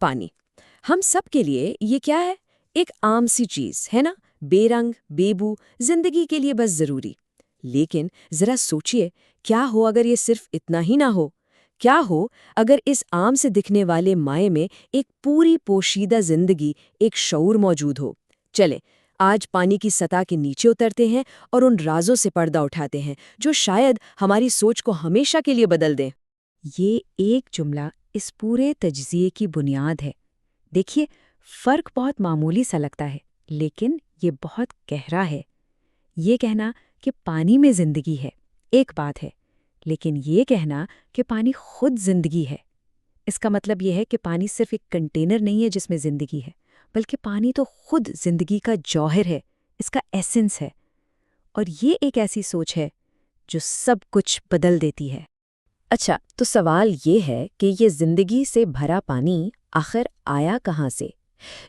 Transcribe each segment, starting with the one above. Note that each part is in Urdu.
پانی ہم سب کے لیے یہ کیا ہے؟ ایک عام سی چیز ہے نا، بے رنگ بے بو، زندگی کے لیے بس ضروری۔ لیکن ذرا سوچئے، کیا ہو اگر یہ صرف اتنا ہی نہ ہو؟ کیا ہو اگر اس عام سے دکھنے والے مائع میں ایک پوری پوشیدہ زندگی، ایک شعور موجود ہو؟ چلے آج پانی کی سطح کے نیچے اترتے ہیں اور ان رازوں سے پردہ اٹھاتے ہیں جو شاید ہماری سوچ کو ہمیشہ کے لیے بدل دیں۔ یہ ایک جملہ اس پورے تجزیے کی بنیاد ہے۔ دیکھیے، فرق بہت معمولی سا لگتا ہے، لیکن یہ بہت گہرا ہے۔ یہ کہنا کہ پانی میں زندگی ہے ایک بات ہے، لیکن یہ کہنا کہ پانی خود زندگی ہے، اس کا مطلب یہ ہے کہ پانی صرف ایک کنٹینر نہیں ہے جس میں زندگی ہے، بلکہ پانی تو خود زندگی کا جوہر ہے، اس کا ایسنس ہے۔ اور یہ ایک ایسی سوچ ہے جو سب کچھ بدل دیتی ہے۔ اچھا، تو سوال یہ ہے کہ یہ زندگی سے بھرا پانی آخر آیا کہاں سے؟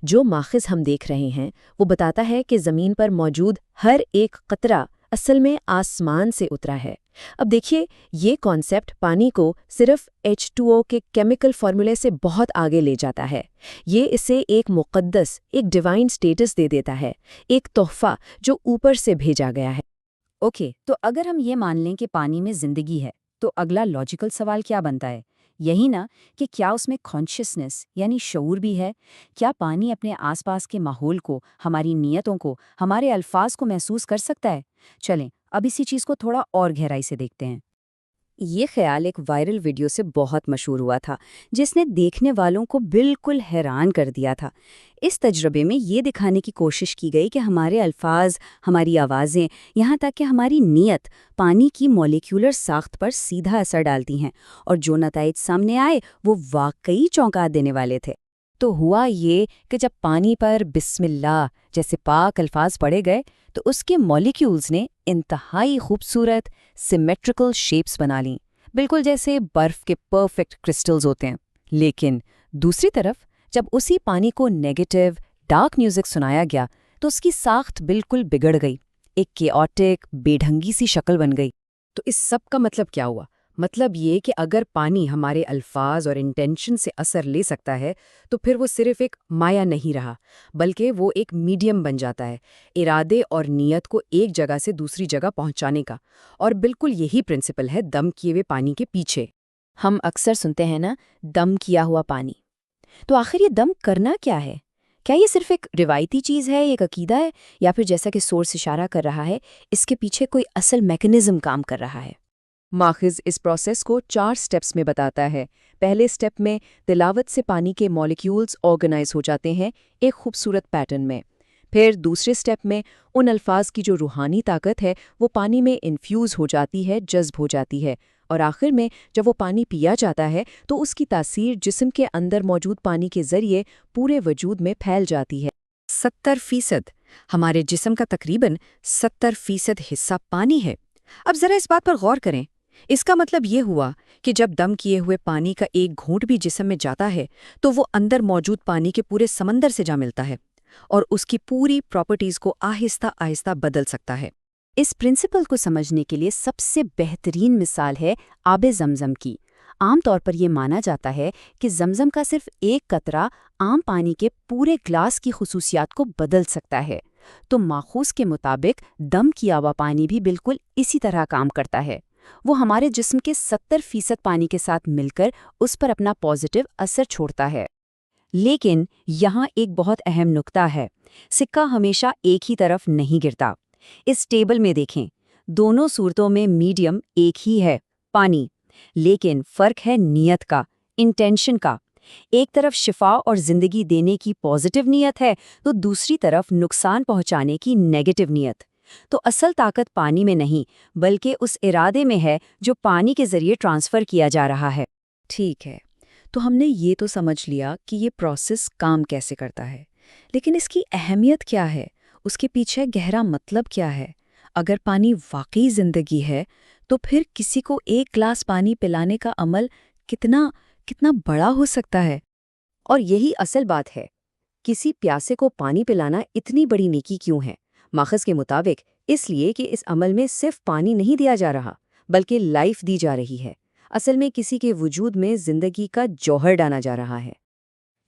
جو ماخذ ہم دیکھ رہے ہیں وہ بتاتا ہے کہ زمین پر موجود ہر ایک قطرہ اصل میں آسمان سے اترا ہے۔ اب دیکھیے، یہ کانسیپٹ پانی کو صرف H2O کے کیمیکل فارمولے سے بہت آگے لے جاتا ہے۔ یہ اسے ایک مقدس، ایک ڈیوائن سٹیٹس دے دیتا ہے، ایک تحفہ جو اوپر سے بھیجا گیا ہے۔ اوکے، تو اگر ہم یہ مان لیں کہ پانی میں زندگی ہے، تو اگلا لاجیکل سوال کیا بنتا ہے؟ یہی نا کہ کیا اس میں کانشیسنس یعنی شعور بھی ہے؟ کیا پانی اپنے آس پاس کے ماحول کو، ہماری نیتوں کو، ہمارے الفاظ کو محسوس کر سکتا ہے؟ چلیں اب اسی چیز کو تھوڑا اور گہرائی سے دیکھتے ہیں۔ یہ خیال ایک وائرل ویڈیو سے بہت مشہور ہوا تھا، جس نے دیکھنے والوں کو بالکل حیران کر دیا تھا۔ اس تجربے میں یہ دکھانے کی کوشش کی گئی کہ ہمارے الفاظ، ہماری آوازیں، یہاں تک کہ ہماری نیت پانی کی مالیکیولر ساخت پر سیدھا اثر ڈالتی ہیں، اور جو نتائج سامنے آئے وہ واقعی چونکا دینے والے تھے۔ تو ہوا یہ کہ جب پانی پر بسم اللہ جیسے پاک الفاظ پڑے گئے تو اس کے مالیکیولز نے انتہائی خوبصورت سیمیٹریکل شیپس بنا لیں، بالکل جیسے برف کے پرفیکٹ کرسٹلز ہوتے ہیں۔ لیکن دوسری طرف جب اسی پانی کو نیگیٹو ڈارک میوزک سنایا گیا تو اس کی ساخت بالکل بگڑ گئی، ایک کیوٹک بے ڈھنگی سی شکل بن گئی۔ تو اس سب کا مطلب کیا ہوا؟ مطلب یہ کہ اگر پانی ہمارے الفاظ اور انٹینشن سے اثر لے سکتا ہے تو پھر وہ صرف ایک مائع نہیں رہا، بلکہ وہ ایک میڈیم بن جاتا ہے، ارادے اور نیت کو ایک جگہ سے دوسری جگہ پہنچانے کا۔ اور بالکل یہی پرنسپل ہے دم کیے ہوئے پانی کے پیچھے۔ ہم اکثر سنتے ہیں نا، دم کیا ہوا پانی۔ تو آخر یہ دم کرنا کیا ہے؟ کیا یہ صرف ایک روایتی چیز ہے، ایک عقیدہ ہے، یا پھر جیسا کہ سورس اشارہ کر رہا ہے اس کے پیچھے کوئی اصل میکانزم کام کر رہا ہے؟ ماخذ اس پروسیس کو 4 سٹیپس میں بتاتا ہے۔ پہلے سٹیپ میں تلاوت سے پانی کے مالیکیولز آرگنائز ہو جاتے ہیں ایک خوبصورت پیٹرن میں۔ پھر دوسرے سٹیپ میں ان الفاظ کی جو روحانی طاقت ہے وہ پانی میں انفیوز ہو جاتی ہے، جذب ہو جاتی ہے، اور آخر میں جب وہ پانی پیا جاتا ہے تو اس کی تاثیر جسم کے اندر موجود پانی کے ذریعے پورے وجود میں پھیل جاتی ہے۔ 70% ہمارے جسم کا تقریباً 70% حصہ پانی ہے۔ اب ذرا اس بات پر غور کریں۔ اس کا مطلب یہ ہوا کہ جب دم کیے ہوئے پانی کا ایک گھونٹ بھی جسم میں جاتا ہے تو وہ اندر موجود پانی کے پورے سمندر سے جا ملتا ہے اور اس کی پوری پراپرٹیز کو آہستہ آہستہ بدل سکتا ہے۔ اس پرنسپل کو سمجھنے کے لیے سب سے بہترین مثال ہے آب زمزم کی۔ عام طور پر یہ مانا جاتا ہے کہ زمزم کا صرف ایک قطرہ عام پانی کے پورے گلاس کی خصوصیات کو بدل سکتا ہے۔ تو ماخوذ کے مطابق دم کیا ہوا پانی بھی بالکل اسی طرح کام کرتا ہے۔ وہ ہمارے جسم کے 70% پانی کے ساتھ مل کر اس پر اپنا پازیٹیو اثر چھوڑتا ہے۔ لیکن یہاں ایک بہت اہم نکتہ ہے، سکہ ہمیشہ ایک ہی طرف نہیں گرتا۔ اس ٹیبل میں دیکھیں، دونوں صورتوں میں میڈیم ایک ہی ہے، پانی، لیکن فرق ہے نیت کا، انٹینشن کا۔ ایک طرف شفا اور زندگی دینے کی پازیٹیو نیت ہے تو دوسری طرف نقصان پہنچانے کی نیگیٹو نیت۔ تو اصل طاقت پانی میں نہیں بلکہ اس ارادے میں ہے جو پانی کے ذریعے ٹرانسفر کیا جا رہا ہے۔ ٹھیک ہے، تو ہم نے یہ تو سمجھ لیا کہ یہ پروسیس کام کیسے کرتا ہے، لیکن اس کی اہمیت کیا ہے؟ اس کے پیچھے گہرا مطلب کیا ہے؟ اگر پانی واقعی زندگی ہے تو پھر کسی کو ایک گلاس پانی پلانے کا عمل کتنا بڑا ہو سکتا ہے؟ اور یہی اصل بات ہے، کسی پیاسے کو پانی پلانا اتنی بڑی نیکی کیوں ہے؟ ماخذ کے مطابق اس لیے کہ اس عمل میں صرف پانی نہیں دیا جا رہا بلکہ لائف دی جا رہی ہے۔ اصل میں کسی کے وجود میں زندگی کا جوہر ڈالا جا رہا ہے۔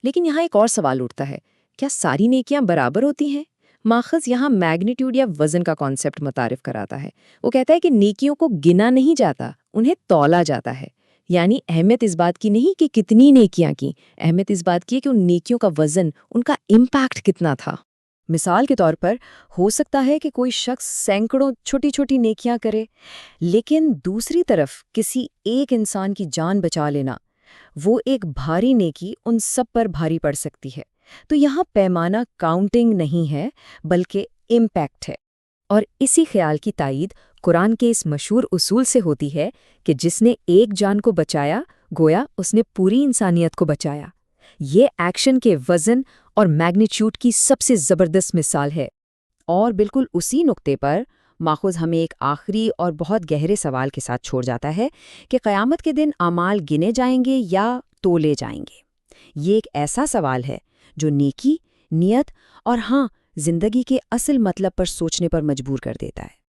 لیکن یہاں ایک اور سوال اٹھتا ہے، کیا ساری نیکیاں برابر ہوتی ہیں؟ ماخذ یہاں میگنیٹیوڈ یا وزن کا کانسیپٹ متعارف کراتا ہے۔ وہ کہتا ہے کہ نیکیوں کو گنا نہیں جاتا، انہیں تولا جاتا ہے۔ یعنی اہمیت اس بات کی نہیں کہ کتنی نیکیاں کی، اہمیت اس بات کی ہے کہ ان نیکیوں کا وزن، ان کا امپیکٹ کتنا تھا۔ مثال کے طور پر ہو سکتا ہے کہ کوئی شخص سینکڑوں چھوٹی چھوٹی نیکیاں کرے، لیکن دوسری طرف کسی ایک انسان کی جان بچا لینا، وہ ایک بھاری نیکی ان سب پر بھاری پڑ سکتی ہے۔ تو یہاں پیمانہ کاؤنٹنگ نہیں ہے بلکہ امپیکٹ ہے۔ اور اسی خیال کی تائید قرآن کے اس مشہور اصول سے ہوتی ہے کہ جس نے ایک جان کو بچایا گویا اس نے پوری انسانیت کو بچایا۔ یہ ایکشن کے وزن اور میگنیچیوڈ کی سب سے زبردست مثال ہے۔ اور بالکل اسی نقطے پر ماخذ ہمیں ایک آخری اور بہت گہرے سوال کے ساتھ چھوڑ جاتا ہے کہ قیامت کے دن اعمال گنے جائیں گے یا تولے جائیں گے۔ یہ ایک ایسا سوال ہے جو نیکی، نیت اور زندگی کے اصل مطلب پر سوچنے پر مجبور کر دیتا ہے۔